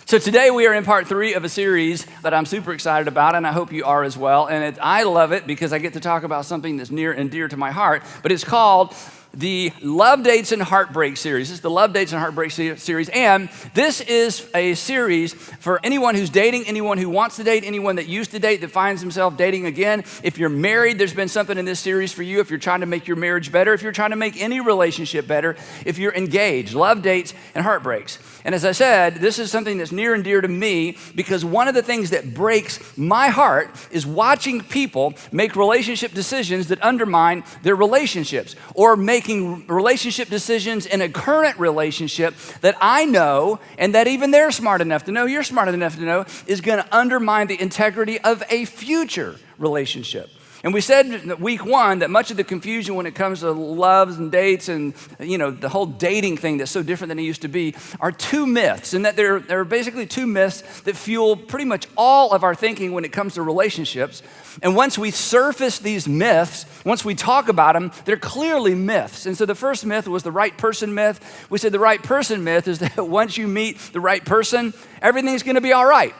So today we are in part 3 of a series that I'm super excited about, and I hope you are as well. And I love it because I get to talk about something that's near and dear to my heart, but it's called the Love, Dates, and Heartbreak series. This is the Love, Dates, and Heartbreak series, and this is a series for anyone who's dating, anyone who wants to date, anyone that used to date, that finds himself dating again. If you're married, there's been something in this series for you. If you're trying to make your marriage better, if you're trying to make any relationship better, if you're engaged, love, dates, and heartbreaks. And as I said, this is something that's near and dear to me because one of the things that breaks my heart is watching people make relationship decisions that undermine their relationships, or making relationship decisions in a current relationship that I know and that even they're smart enough to know, you're smart enough to know, is going to undermine the integrity of a future relationship. And we said in week 1 that much of the confusion when it comes to loves and dates and, the whole dating thing that's so different than it used to be are 2 myths, and that there are basically 2 myths that fuel pretty much all of our thinking when it comes to relationships. And once we surface these myths, once we talk about them, they're clearly myths. And so the first myth was the right person myth. We said the right person myth is that once you meet the right person, everything's going to be all right,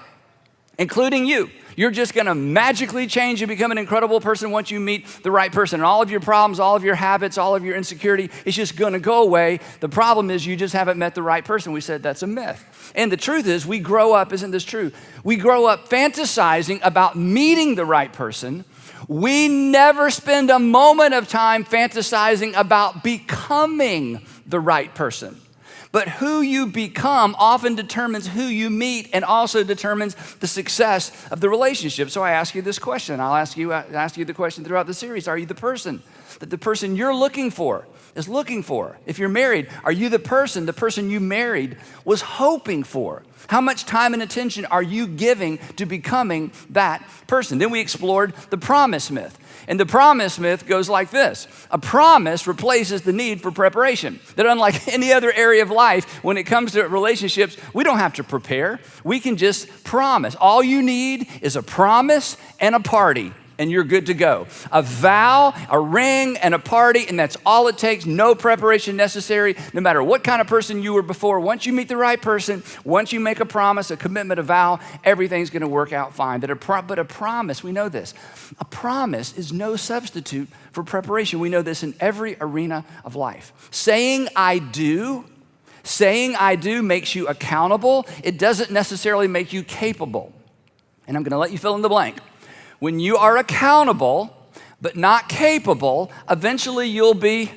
including you. You're just going to magically change and become an incredible person once you meet the right person. And all of your problems, all of your habits, all of your insecurity is just going to go away. The problem is you just haven't met the right person. We said that's a myth. And the truth is we grow up, isn't this true? We grow up fantasizing about meeting the right person. We never spend a moment of time fantasizing about becoming the right person. But who you become often determines who you meet and also determines the success of the relationship. So I ask you this question. I'll ask you the question throughout the series. Are you the person that the person you're looking for is looking for? If you're married, are you the person you married was hoping for? How much time and attention are you giving to becoming that person? Then we explored the promise myth. And the promise myth goes like this. A promise replaces the need for preparation. That unlike any other area of life, when it comes to relationships, we don't have to prepare. We can just promise. All you need is a promise and a party, and you're good to go. A vow, a ring, and a party, and that's all it takes. No preparation necessary, no matter what kind of person you were before. Once you meet the right person, once you make a promise, a commitment, a vow, everything's going to work out fine. But a promise, we know this. A promise is no substitute for preparation. We know this in every arena of life. Saying I do makes you accountable. It doesn't necessarily make you capable. And I'm going to let you fill in the blank. When you are accountable, but not capable, eventually you'll be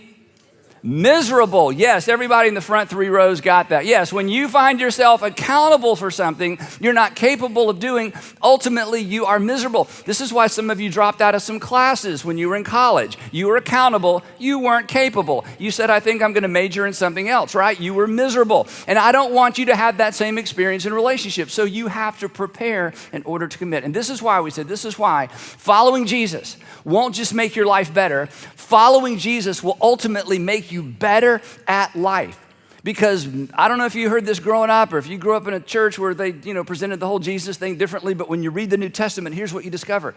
miserable. Yes, everybody in the front 3 rows got that. Yes, when you find yourself accountable for something you're not capable of doing, ultimately you are miserable. This is why some of you dropped out of some classes when you were in college. You were accountable, you weren't capable. You said, I think I'm going to major in something else, right? You were miserable. And I don't want you to have that same experience in relationships. So you have to prepare in order to commit. And this is why we said, this is why following Jesus won't just make your life better. Following Jesus will ultimately make you better at life. Because I don't know if you heard this growing up or if you grew up in a church where they, presented the whole Jesus thing differently, but when you read the New Testament, here's what you discover.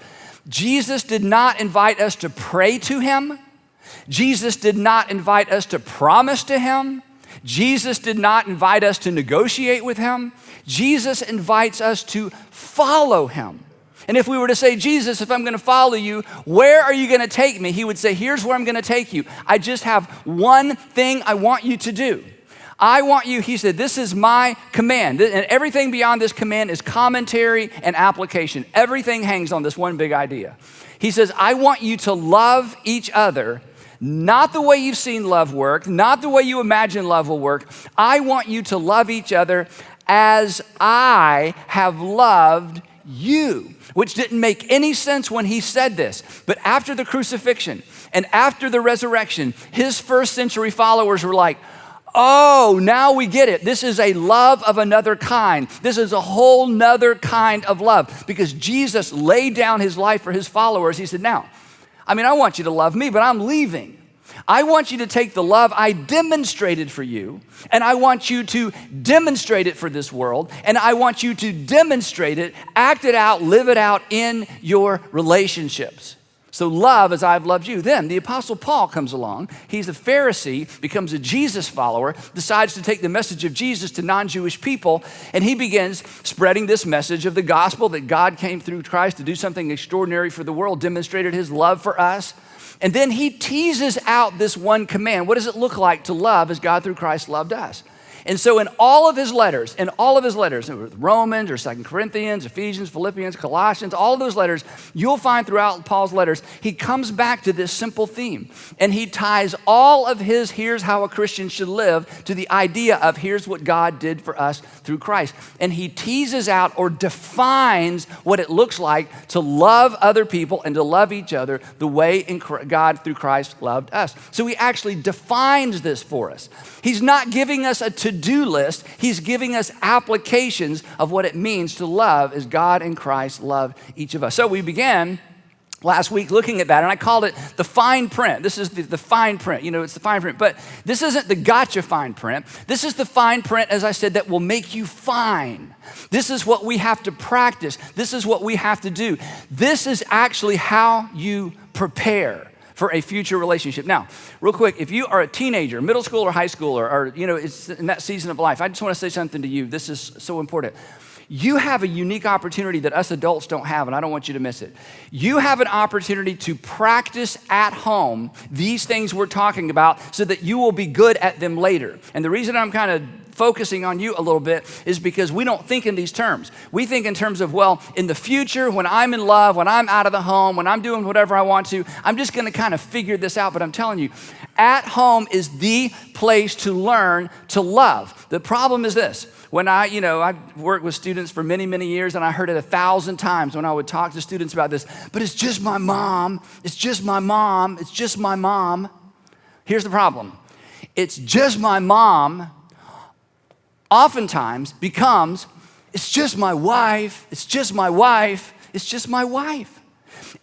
Jesus did not invite us to pray to him. Jesus did not invite us to promise to him. Jesus did not invite us to negotiate with him. Jesus invites us to follow him. And if we were to say, Jesus, if I'm going to follow you, where are you going to take me? He would say, here's where I'm going to take you. I just have one thing I want you to do. I want you, he said, this is my command. And everything beyond this command is commentary and application. Everything hangs on this one big idea. He says, I want you to love each other, not the way you've seen love work, not the way you imagine love will work. I want you to love each other as I have loved you. Which didn't make any sense when he said this. But after the crucifixion and after the resurrection, his first century followers were like, oh, now we get it. This is a love of another kind. This is a whole nother kind of love. Because Jesus laid down his life for his followers. He said, now, I want you to love me, but I'm leaving. I want you to take the love I demonstrated for you, and I want you to demonstrate it for this world, and I want you to demonstrate it, act it out, live it out in your relationships. So love as I've loved you. Then the Apostle Paul comes along. He's a Pharisee, becomes a Jesus follower, decides to take the message of Jesus to non-Jewish people, and he begins spreading this message of the gospel that God came through Christ to do something extraordinary for the world, demonstrated his love for us. And then he teases out this one command. What does it look like to love as God through Christ loved us? And so in all of his letters, Romans or 2 Corinthians, Ephesians, Philippians, Colossians, all of those letters, you'll find throughout Paul's letters, he comes back to this simple theme. And he ties all of his here's how a Christian should live to the idea of here's what God did for us through Christ. And he teases out or defines what it looks like to love other people and to love each other the way God through Christ loved us. So he actually defines this for us. He's not giving us a to-do list. He's giving us applications of what it means to love as God and Christ love each of us. So we began last week looking at that, and I called it the fine print. This is the fine print. You know, it's the fine print. But this isn't the gotcha fine print. This is the fine print, as I said, that will make you fine. This is what we have to practice. This is what we have to do. This is actually how you prepare for a future relationship. Now, real quick, if you are a teenager, middle school or high schooler, or it's in that season of life, I just want to say something to you. This is so important. You have a unique opportunity that us adults don't have, and I don't want you to miss it. You have an opportunity to practice at home these things we're talking about so that you will be good at them later. And the reason I'm kind of focusing on you a little bit is because we don't think in these terms. We think in terms of, well, in the future, when I'm in love, when I'm out of the home, when I'm doing whatever I want to, I'm just going to kind of figure this out. But I'm telling you, at home is the place to learn to love. The problem is this. When I've worked with students for many, many years, and I heard it 1,000 times when I would talk to students about this, but it's just my mom, it's just my mom, it's just my mom. Here's the problem. It's just my mom oftentimes becomes, it's just my wife, it's just my wife, it's just my wife.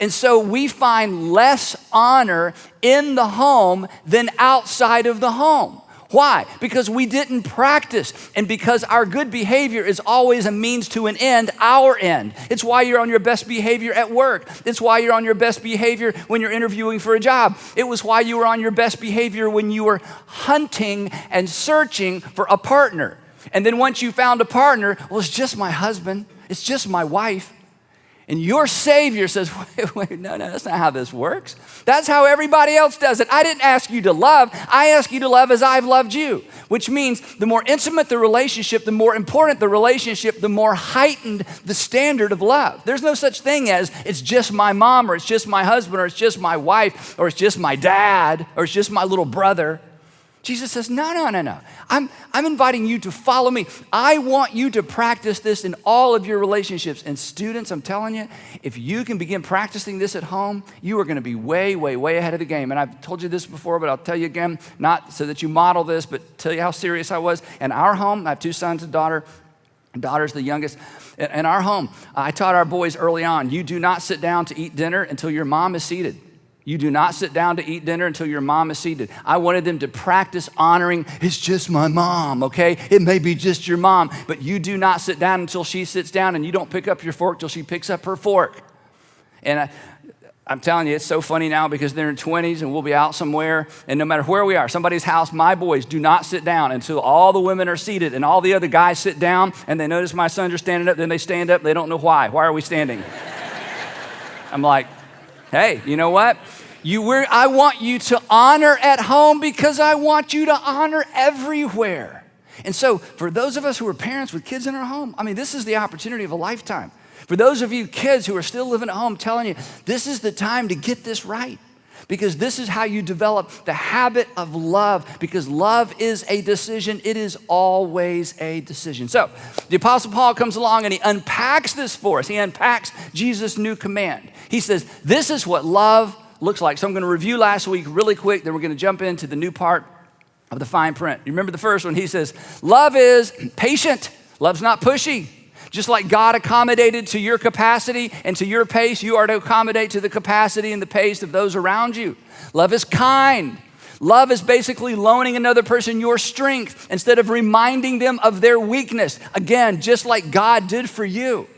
And so we find less honor in the home than outside of the home. Why? Because we didn't practice, and because our good behavior is always a means to an end, our end. It's why you're on your best behavior at work. It's why you're on your best behavior when you're interviewing for a job. It was why you were on your best behavior when you were hunting and searching for a partner. And then once you found a partner, well, it's just my husband, it's just my wife. And your Savior says, wait, no, that's not how this works. That's how everybody else does it. I didn't ask you to love. I ask you to love as I've loved you, which means the more intimate the relationship, the more important the relationship, the more heightened the standard of love. There's no such thing as it's just my mom, or it's just my husband, or it's just my wife, or it's just my dad, or it's just my little brother. Jesus says, no. I'm inviting you to follow me. I want you to practice this in all of your relationships. And students, I'm telling you, if you can begin practicing this at home, you are going to be way, way, way ahead of the game. And I've told you this before, but I'll tell you again, not so that you model this, but tell you how serious I was. In our home, I have 2 sons and daughter. Daughter's the youngest. In our home, I taught our boys early on, you do not sit down to eat dinner until your mom is seated. You do not sit down to eat dinner until your mom is seated. I wanted them to practice honoring, it's just my mom, okay? It may be just your mom, but you do not sit down until she sits down, and you don't pick up your fork till she picks up her fork. And I'm telling you, it's so funny now because they're in 20s and we'll be out somewhere, and no matter where we are, somebody's house, my boys do not sit down until all the women are seated and all the other guys sit down, and they notice my sons are standing up, then they stand up, they don't know why. Why are we standing? I'm like, hey, you know what? I want you to honor at home because I want you to honor everywhere. And so for those of us who are parents with kids in our home, I mean, this is the opportunity of a lifetime. For those of you kids who are still living at home, I'm telling you, this is the time to get this right. Because this is how you develop the habit of love, because love is a decision. It is always a decision. So the Apostle Paul comes along and he unpacks this for us. He unpacks Jesus' new command. He says, this is what love looks like. So I'm going to review last week really quick, then we're going to jump into the new part of the fine print. You remember the first one? He says, love is patient. Love's not pushy. Just like God accommodated to your capacity and to your pace, you are to accommodate to the capacity and the pace of those around you. Love is kind. Love is basically loaning another person your strength instead of reminding them of their weakness. Again, just like God did for you.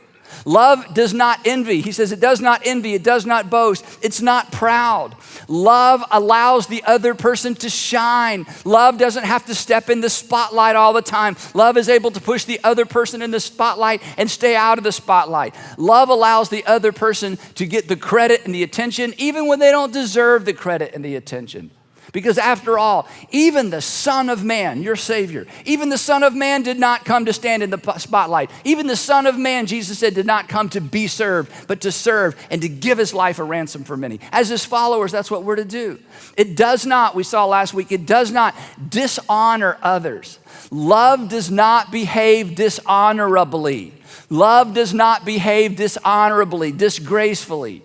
Love does not envy. He says it does not envy. It does not boast. It's not proud. Love allows the other person to shine. Love doesn't have to step in the spotlight all the time. Love is able to push the other person in the spotlight and stay out of the spotlight. Love allows the other person to get the credit and the attention even when they don't deserve the credit and the attention. Because after all, even the Son of Man, your Savior, even the Son of Man did not come to stand in the spotlight. Even the Son of Man, Jesus said, did not come to be served, but to serve and to give his life a ransom for many. As his followers, that's what we're to do. It does not, we saw last week, it does not dishonor others. Love does not behave dishonorably. Love does not behave dishonorably, disgracefully,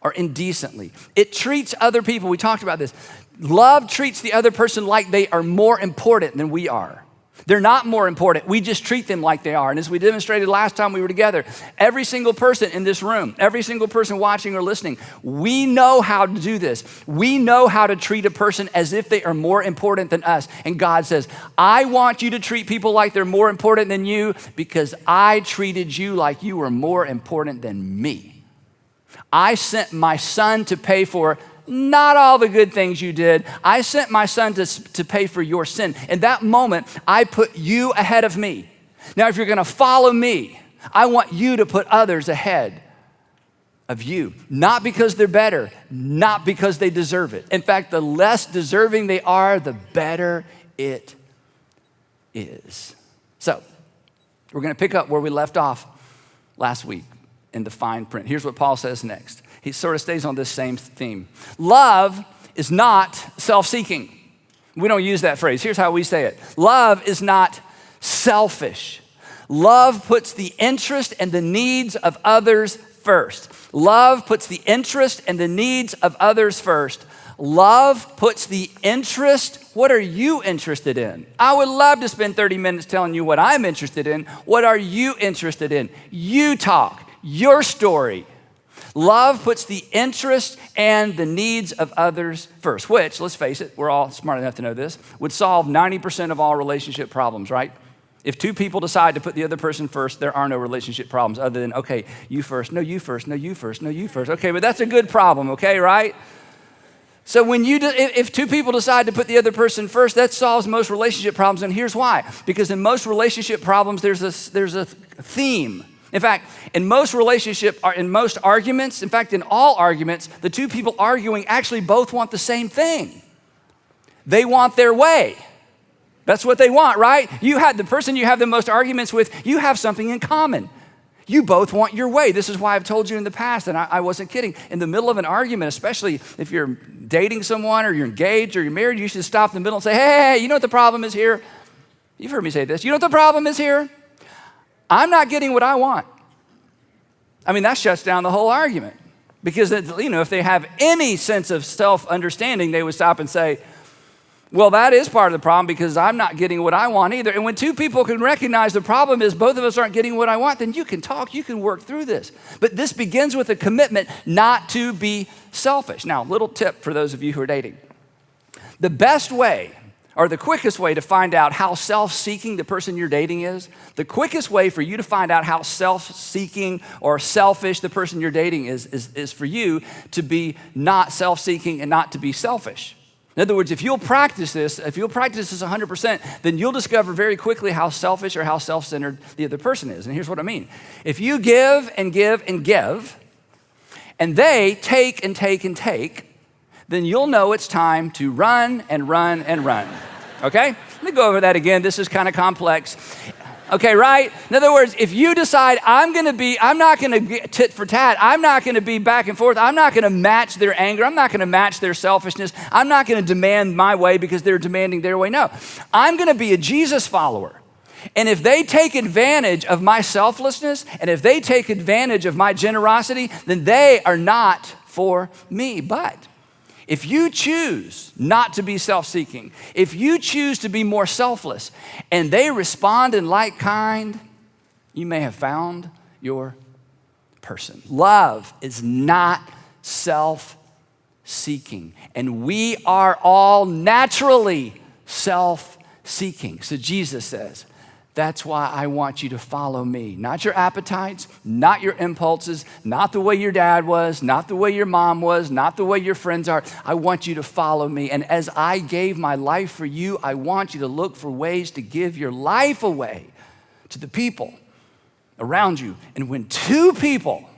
or indecently. It treats other people, we talked about this. Love treats the other person like they are more important than we are. They're not more important. We just treat them like they are. And as we demonstrated last time we were together, every single person in this room, every single person watching or listening, we know how to do this. We know how to treat a person as if they are more important than us. And God says, I want you to treat people like they're more important than you because I treated you like you were more important than me. I sent my son to pay for not all the good things you did. I sent my son to pay for your sin. In that moment, I put you ahead of me. Now, if you're going to follow me, I want you to put others ahead of you. Not because they're better, not because they deserve it. In fact, the less deserving they are, the better it is. So, we're going to pick up where we left off last week in the fine print. Here's what Paul says next. He sort of stays on this same theme. Love is not self-seeking. We don't use that phrase. Here's how we say it. Love is not selfish. Love puts the interest and the needs of others first. Love puts the interest and the needs of others first. Love puts the interest. What are you interested in? I would love to spend 30 minutes telling you what I'm interested in. What are you interested in? You talk, your story. Love puts the interest and the needs of others first, which, let's face it, we're all smart enough to know this, would solve 90% of all relationship problems, right? If two people decide to put the other person first, there are no relationship problems other than, okay, you first, no, you first, no, you first, no, you first. Okay, but that's a good problem, okay, right? So if two people decide to put the other person first, that solves most relationship problems, and here's why. Because in most relationship problems, there's a theme. In fact, in most arguments, in fact, in all arguments, the two people arguing actually both want the same thing. They want their way. That's what they want, right? The person you have the most arguments with, you have something in common. You both want your way. This is why I've told you in the past, and I wasn't kidding. In the middle of an argument, especially if you're dating someone or you're engaged or you're married, you should stop in the middle and say, hey, you know what the problem is here? You've heard me say this. You know what the problem is here? I'm not getting what I want. I mean, that shuts down the whole argument. Because, if they have any sense of self-understanding, they would stop and say, well, that is part of the problem because I'm not getting what I want either. And when two people can recognize the problem is both of us aren't getting what I want, then you can talk, you can work through this. But this begins with a commitment not to be selfish. Now, little tip for those of you who are dating. The best way or the quickest way to find out how self-seeking the person you're dating is, the quickest way for you to find out how self-seeking or selfish the person you're dating is for you to be not self-seeking and not to be selfish. In other words, if you'll practice this 100%, then you'll discover very quickly how selfish or how self-centered the other person is. And here's what I mean. If you give and give and give, and they take and take and take, then you'll know it's time to run and run and run. Okay? Let me go over that again. This is kind of complex. Okay, right? In other words, if you decide I'm not going to get tit for tat. I'm not going to be back and forth. I'm not going to match their anger. I'm not going to match their selfishness. I'm not going to demand my way because they're demanding their way. No, I'm going to be a Jesus follower. And if they take advantage of my selflessness and if they take advantage of my generosity, then they are not for me. But if you choose not to be self-seeking, if you choose to be more selfless, and they respond in like kind, you may have found your person. Love is not self-seeking, and we are all naturally self-seeking. So Jesus says, That's why I want you to follow me. Not your appetites, not your impulses, not the way your dad was, not the way your mom was, not the way your friends are. I want you to follow me. And as I gave my life for you, I want you to look for ways to give your life away to the people around you. And when two people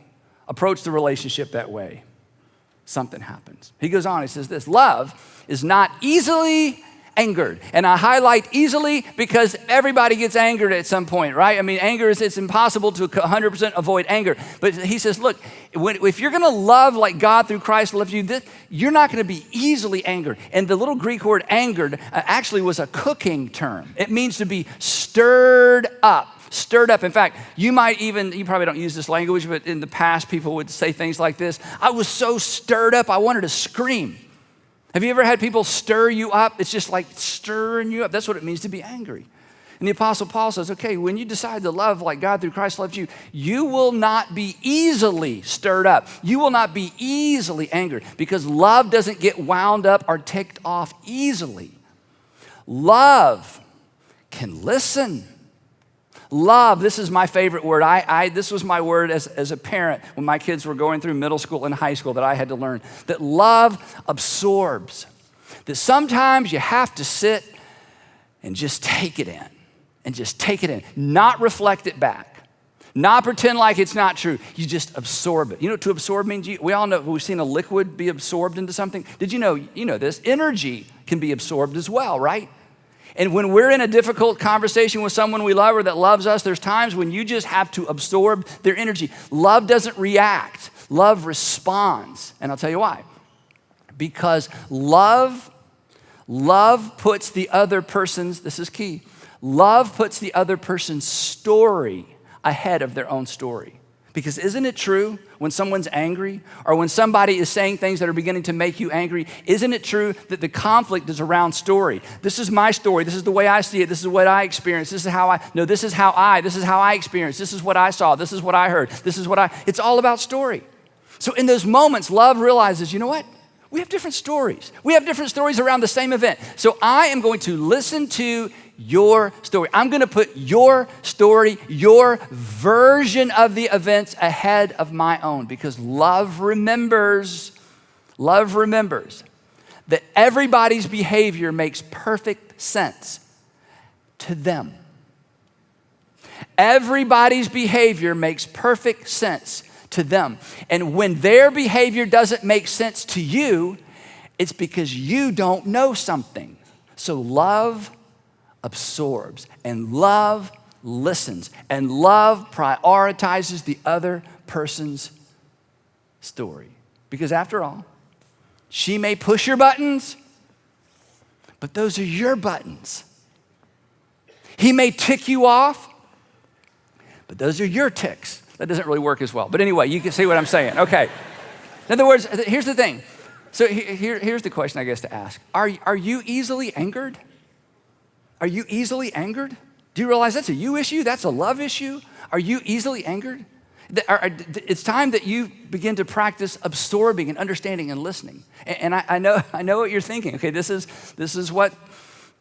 approach the relationship that way, something happens. He goes on, he says this, love is not easily angered. And I highlight easily because everybody gets angered at some point, right? I mean, anger it's impossible to 100% avoid anger. But he says, look, if you're gonna love like God through Christ loves you, you're not gonna be easily angered. And the little Greek word angered actually was a cooking term. It means to be stirred up. Stirred up. In fact, you probably don't use this language, but in the past, people would say things like this. I was so stirred up, I wanted to scream. Have you ever had people stir you up? It's just like stirring you up. That's what it means to be angry. And the Apostle Paul says, okay, when you decide to love like God through Christ loves you, you will not be easily stirred up. You will not be easily angered because love doesn't get wound up or ticked off easily. Love can listen. Love, this is my favorite word. This was my word as a parent when my kids were going through middle school and high school that I had to learn. That love absorbs. That sometimes you have to sit and just take it in. And just take it in. Not reflect it back. Not pretend like it's not true. You just absorb it. You know what to absorb means? We all know, we've seen a liquid be absorbed into something. Did you know this? Energy can be absorbed as well, right? And when we're in a difficult conversation with someone we love or that loves us, there's times when you just have to absorb their energy. Love doesn't react. Love responds. And I'll tell you why. Because love puts the other person's, this is key, love puts the other person's story ahead of their own story. Because isn't it true when someone's angry or when somebody is saying things that are beginning to make you angry, isn't it true that the conflict is around story? This is my story. This is the way I see it. This is what I experience. This is how I experienced. This is what I saw. This is what I heard. It's all about story. So in those moments, love realizes, you know what? We have different stories. We have different stories around the same event. So I am going to listen to your story. I'm going to put your story, your version of the events ahead of my own because love remembers that everybody's behavior makes perfect sense to them. Everybody's behavior makes perfect sense to them. And when their behavior doesn't make sense to you, it's because you don't know something. So love absorbs, and love listens, and love prioritizes the other person's story. Because after all, she may push your buttons, but those are your buttons. He may tick you off, but those are your ticks. That doesn't really work as well. But anyway, you can see what I'm saying. Okay. In other words, here's the thing. So here's the question I guess to ask. Are you easily angered? Are you easily angered? Do you realize that's a you issue? That's a love issue? Are you easily angered? It's time that you begin to practice absorbing and understanding and listening. And I know what you're thinking. Okay, this is what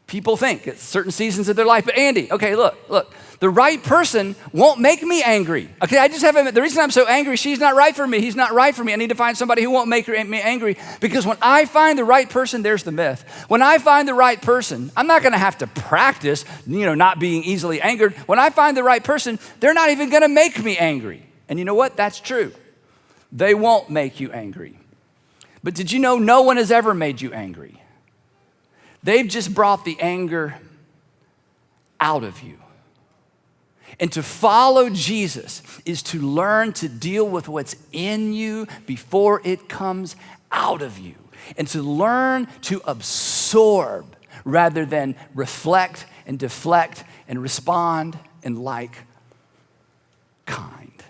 people think at certain seasons of their life. But Andy, okay, look. The right person won't make me angry. Okay, I just haven't, the reason I'm so angry, she's not right for me. He's not right for me. I need to find somebody who won't make me angry because when I find the right person, there's the myth. When I find the right person, I'm not gonna have to practice, not being easily angered. When I find the right person, they're not even gonna make me angry. And you know what? That's true. They won't make you angry. But did you know no one has ever made you angry? They've just brought the anger out of you. And to follow Jesus is to learn to deal with what's in you before it comes out of you. And to learn to absorb rather than reflect and deflect and respond in like kind.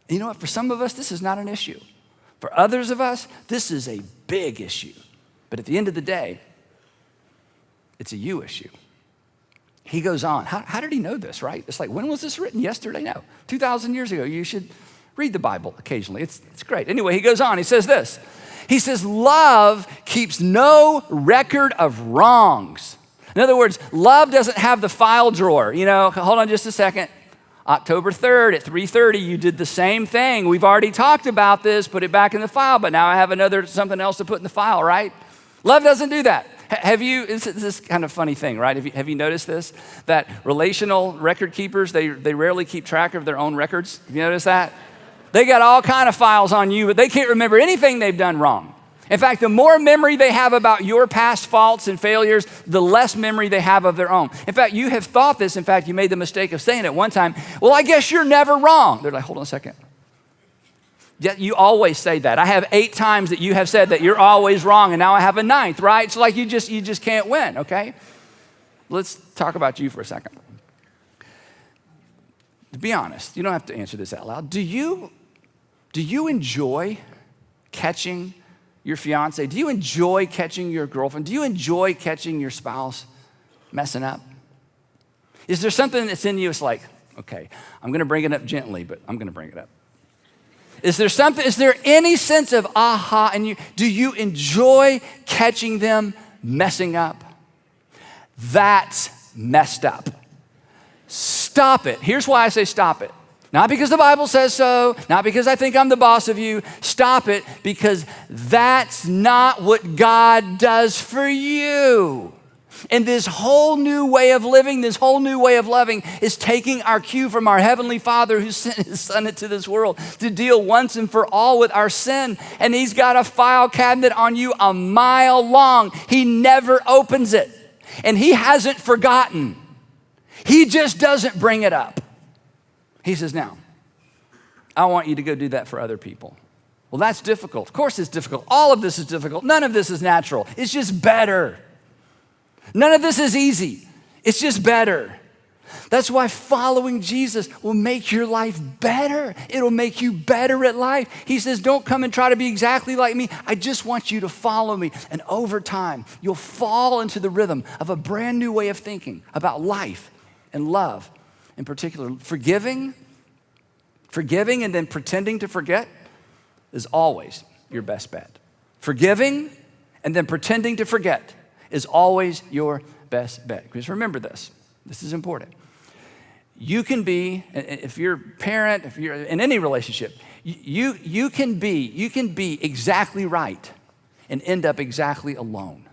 And you know what? For some of us, this is not an issue. For others of us, this is a big issue. But at the end of the day, it's a you issue. He goes on. How did he know this, right? It's like, when was this written? Yesterday? No, 2,000 years ago. You should read the Bible occasionally. It's great. Anyway, he goes on. He says this. He says, love keeps no record of wrongs. In other words, love doesn't have the file drawer. You know, hold on just a second. October 3rd at 3:30, you did the same thing. We've already talked about this, put it back in the file, but now I have something else to put in the file, right? Love doesn't do that. Have you, this kind of funny thing, right? Have you noticed this? That relational record keepers, they rarely keep track of their own records. Have you noticed that? They got all kind of files on you, but they can't remember anything they've done wrong. In fact, the more memory they have about your past faults and failures, the less memory they have of their own. In fact, you have thought this. In fact, you made the mistake of saying it one time, well, I guess you're never wrong. They're like, hold on a second. You always say that. I have 8 times that you have said that you're always wrong, and now I have a 9th, right? It's like you just can't win, okay? Let's talk about you for a second. To be honest, you don't have to answer this out loud. Do you enjoy catching your fiance? Do you enjoy catching your girlfriend? Do you enjoy catching your spouse messing up? Is there something that's in you? It's like, okay, I'm going to bring it up gently, but I'm going to bring it up. Is there any sense of aha in you? Do you enjoy catching them messing up? That's messed up. Stop it. Here's why I say stop it. Not because the Bible says so, not because I think I'm the boss of you. Stop it because that's not what God does for you. And this whole new way of living, this whole new way of loving is taking our cue from our Heavenly Father who sent His Son into this world to deal once and for all with our sin. And He's got a file cabinet on you a mile long. He never opens it. And He hasn't forgotten. He just doesn't bring it up. He says, now, I want you to go do that for other people. Well, that's difficult. Of course it's difficult. All of this is difficult. None of this is natural. It's just better. None of this is easy. It's just better. That's why following Jesus will make your life better. It'll make you better at life. He says, don't come and try to be exactly like me. I just want you to follow me. And over time, you'll fall into the rhythm of a brand new way of thinking about life and love. In particular, forgiving and then pretending to forget is always your best bet. Forgiving and then pretending to forget is always your best bet. Because remember this is important. You can be, if you're a parent, if you're in any relationship, you can be exactly right and end up exactly alone.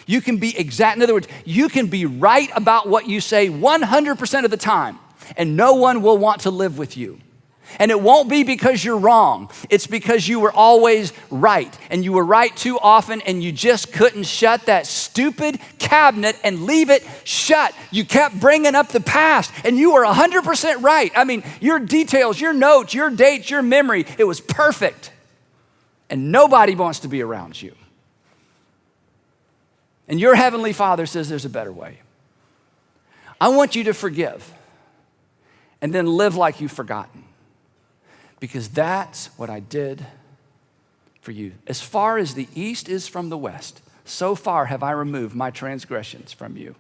You can be in other words, you can be right about what you say 100% of the time, and no one will want to live with you. And it won't be because you're wrong. It's because you were always right, and you were right too often, and you just couldn't shut that stupid cabinet and leave it shut. You kept bringing up the past, and you were 100% right. I mean, your details, your notes, your dates, your memory, it was perfect. And nobody wants to be around you. And your Heavenly Father says there's a better way. I want you to forgive and then live like you've forgotten, because that's what I did for you. As far as the east is from the west, so far have I removed my transgressions from you.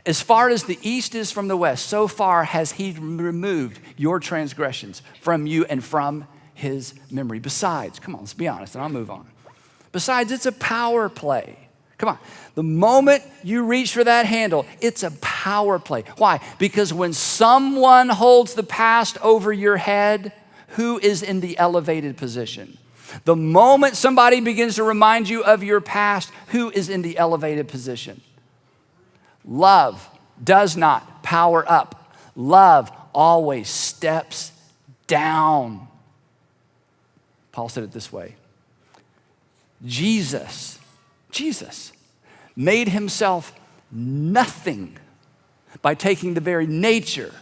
As far as the east is from the west, so far has He removed your transgressions from you and from His memory. Besides, come on, let's be honest, and I'll move on. Besides, it's a power play. Come on. The moment you reach for that handle, it's a power play. Why? Because when someone holds the past over your head, who is in the elevated position? The moment somebody begins to remind you of your past, who is in the elevated position? Love does not power up. Love always steps down. Paul said it this way. Jesus made Himself nothing by taking the very nature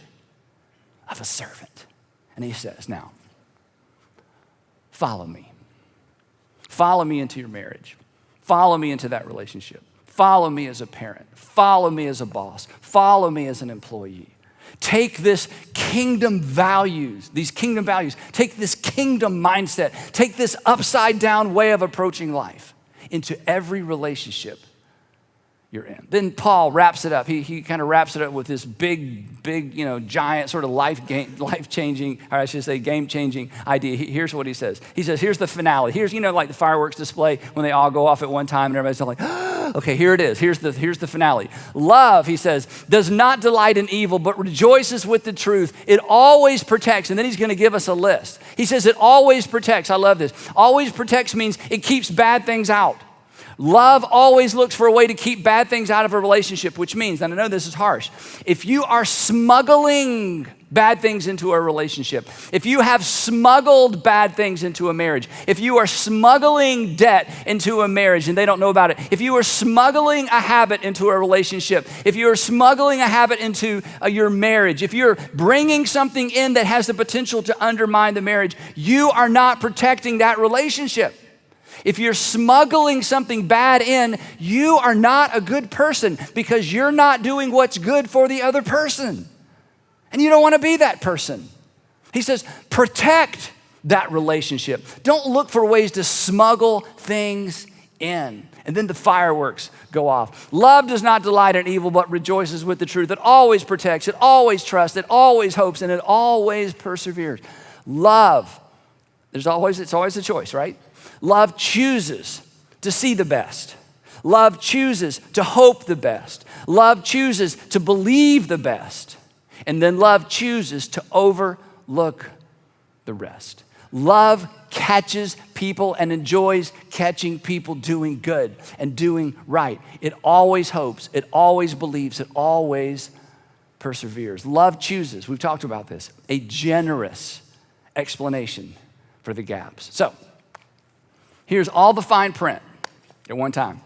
of a servant. And He says, now, follow me. Follow me into your marriage. Follow me into that relationship. Follow me as a parent. Follow me as a boss. Follow me as an employee. Take this kingdom values, take this kingdom mindset, take this upside down way of approaching life into every relationship you're in. Then Paul wraps it up. He kind of wraps it up with this big, giant sort of life-changing, or I should say game-changing idea. Here's what he says. He says, here's the finale. Here's, like the fireworks display when they all go off at one time and everybody's like, okay, here it is. Here's the finale. Love, he says, does not delight in evil, but rejoices with the truth. It always protects. And then he's going to give us a list. He says it always protects. I love this. Always protects means it keeps bad things out. Love always looks for a way to keep bad things out of a relationship, which means, and I know this is harsh, if you are smuggling bad things into a relationship, if you have smuggled bad things into a marriage, if you are smuggling debt into a marriage and they don't know about it, if you are smuggling a habit into a relationship, if you are smuggling a habit into your marriage, if you're bringing something in that has the potential to undermine the marriage, you are not protecting that relationship. If you're smuggling something bad in, you are not a good person because you're not doing what's good for the other person. And you don't want to be that person. He says, protect that relationship. Don't look for ways to smuggle things in. And then the fireworks go off. Love does not delight in evil, but rejoices with the truth. It always protects, it always trusts, it always hopes, and it always perseveres. Love, it's always a choice, right? Love chooses to see the best. Love chooses to hope the best. Love chooses to believe the best. And then love chooses to overlook the rest. Love catches people and enjoys catching people doing good and doing right. It always hopes, it always believes, it always perseveres. Love chooses, we've talked about this, a generous explanation for the gaps. So, here's all the fine print at one time.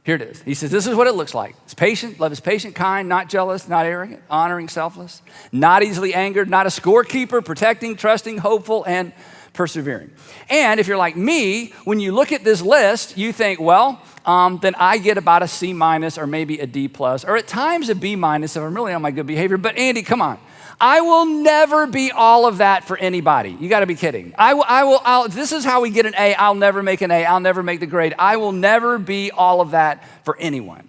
Here it is. He says, this is what it looks like. It's patient. Love is patient, kind, not jealous, not arrogant, honoring, selfless, not easily angered, not a scorekeeper, protecting, trusting, hopeful, and persevering. And if you're like me, when you look at this list, you think, well, then I get about a C minus or maybe a D plus, or at times a B minus if I'm really on my good behavior. But Andy, come on. I will never be all of that for anybody. You got to be kidding. This is how we get an A. I'll never make an A. I'll never make the grade. I will never be all of that for anyone.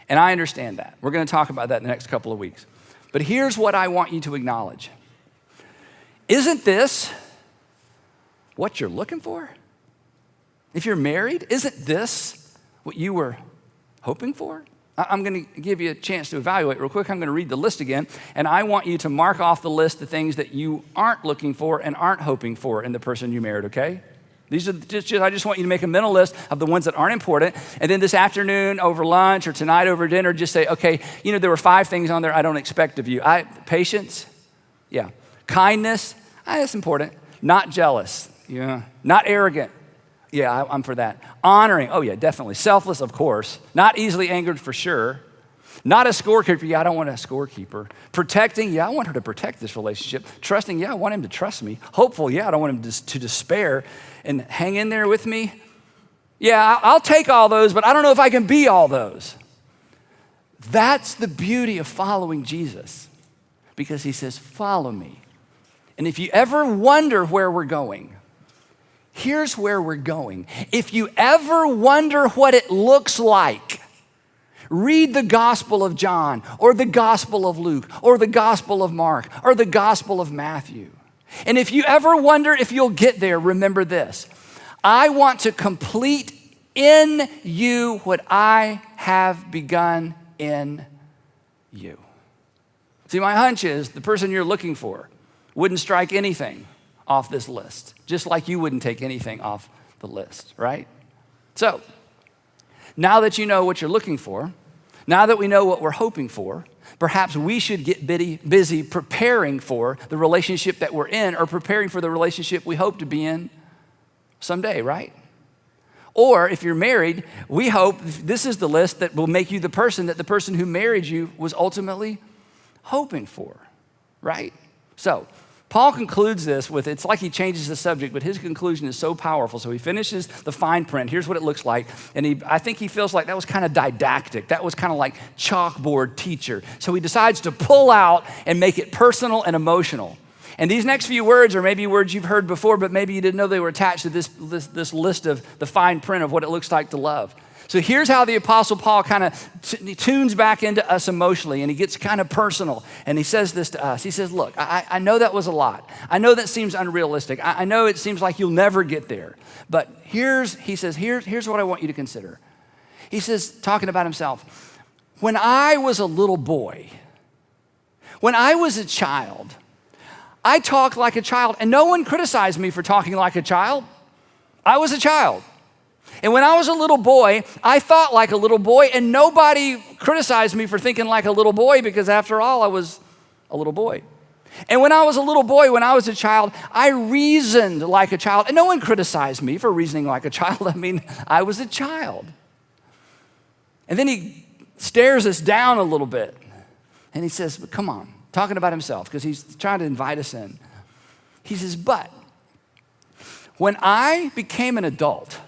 And I understand that. We're going to talk about that in the next couple of weeks. But here's what I want you to acknowledge. Isn't this what you're looking for? If you're married, isn't this what you were hoping for? I'm going to give you a chance to evaluate real quick. I'm going to read the list again, and I want you to mark off the list the things that you aren't looking for and aren't hoping for in the person you married, okay? These are I just want you to make a mental list of the ones that aren't important, and then this afternoon over lunch or tonight over dinner, just say, okay, there were 5 things on there I don't expect of you. Patience, yeah. Kindness, that's important. Not jealous, yeah. Not arrogant. Yeah, I'm for that. Honoring, oh yeah, definitely. Selfless, of course. Not easily angered, for sure. Not a scorekeeper, yeah, I don't want a scorekeeper. Protecting, yeah, I want her to protect this relationship. Trusting, yeah, I want him to trust me. Hopeful, yeah, I don't want him to despair. And hang in there with me. Yeah, I'll take all those, but I don't know if I can be all those. That's the beauty of following Jesus, because he says, follow me. And if you ever wonder where we're going, here's where we're going. If you ever wonder what it looks like, read the Gospel of John or the Gospel of Luke or the Gospel of Mark or the Gospel of Matthew. And if you ever wonder if you'll get there, remember this. I want to complete in you what I have begun in you. See, my hunch is the person you're looking for wouldn't strike anything off this list, just like you wouldn't take anything off the list, right? So, now that you know what you're looking for, now that we know what we're hoping for, perhaps we should get busy preparing for the relationship that we're in or preparing for the relationship we hope to be in someday, right? Or if you're married, we hope this is the list that will make you the person that the person who married you was ultimately hoping for, right? So, Paul concludes this with, it's like he changes the subject, but his conclusion is so powerful. So he finishes the fine print. Here's what it looks like. And I think he feels like that was kind of didactic. That was kind of like chalkboard teacher. So he decides to pull out and make it personal and emotional. And these next few words are maybe words you've heard before, but maybe you didn't know they were attached to this list of the fine print of what it looks like to love. So here's how the Apostle Paul kind of tunes back into us emotionally, and he gets kind of personal, and he says this to us. He says, look, I know that was a lot. I know that seems unrealistic. I know it seems like you'll never get there. But here's what I want you to consider. He says, talking about himself, when I was a little boy, when I was a child, I talked like a child, and no one criticized me for talking like a child. I was a child. And when I was a little boy, I thought like a little boy, and nobody criticized me for thinking like a little boy because after all, I was a little boy. And when I was a little boy, when I was a child, I reasoned like a child, and no one criticized me for reasoning like a child. I mean, I was a child. And then he stares us down a little bit, and he says, but come on, talking about himself, because he's trying to invite us in. He says, but when I became an adult,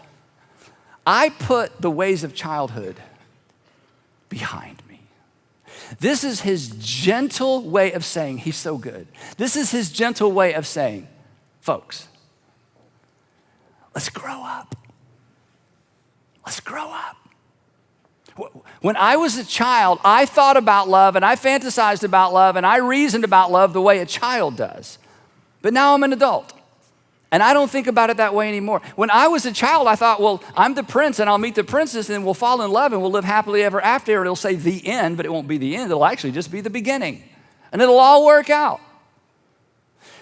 I put the ways of childhood behind me. This is his gentle way of saying he's so good. This is his gentle way of saying, folks, let's grow up. Let's grow up. When I was a child, I thought about love and I fantasized about love and I reasoned about love the way a child does. But now I'm an adult. And I don't think about it that way anymore. When I was a child, I thought, well, I'm the prince and I'll meet the princess and we'll fall in love and we'll live happily ever after. It'll say the end, but it won't be the end. It'll actually just be the beginning. And it'll all work out.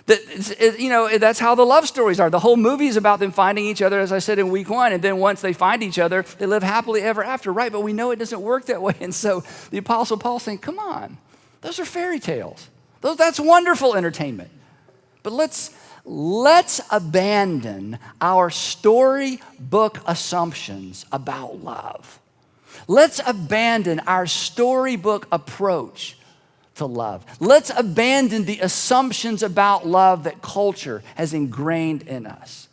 That's how the love stories are. The whole movie is about them finding each other, as I said in week 1. And then once they find each other, they live happily ever after, right? But we know it doesn't work that way. And so the Apostle Paul's saying, come on, those are fairy tales. That's wonderful entertainment. But let's abandon our storybook assumptions about love. Let's abandon our storybook approach to love. Let's abandon the assumptions about love that culture has ingrained in us.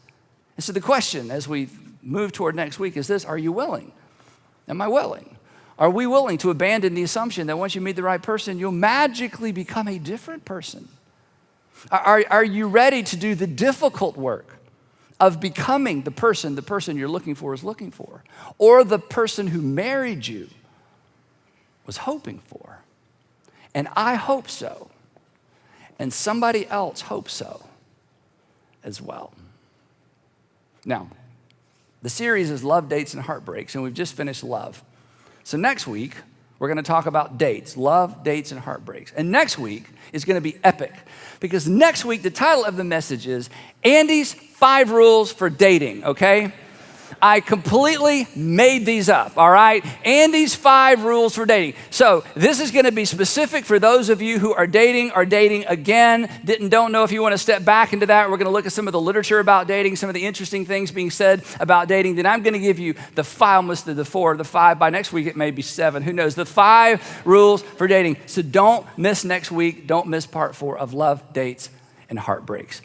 And so the question as we move toward next week is this: are you willing? Am I willing? Are we willing to abandon the assumption that once you meet the right person, you'll magically become a different person? Are you ready to do the difficult work of becoming the person you're looking for is looking for, or the person who married you was hoping for? And I hope so, and somebody else hopes so as well. Now, the series is Love, Dates, and Heartbreaks, and we've just finished love. So next week, we're going to talk about dates, love, dates, and heartbreaks. And next week is going to be epic because next week, the title of the message is Andy's 5 Rules for Dating, okay? I completely made these up, all right? Andy's 5 rules for dating. So this is going to be specific for those of you who are dating again, don't know if you want to step back into that. We're going to look at some of the literature about dating, some of the interesting things being said about dating. Then I'm going to give you the 5 listed, the 4, the 5. By next week, it may be 7. Who knows? The 5 rules for dating. So don't miss next week. Don't miss part 4 of Love, Dates, and Heartbreaks.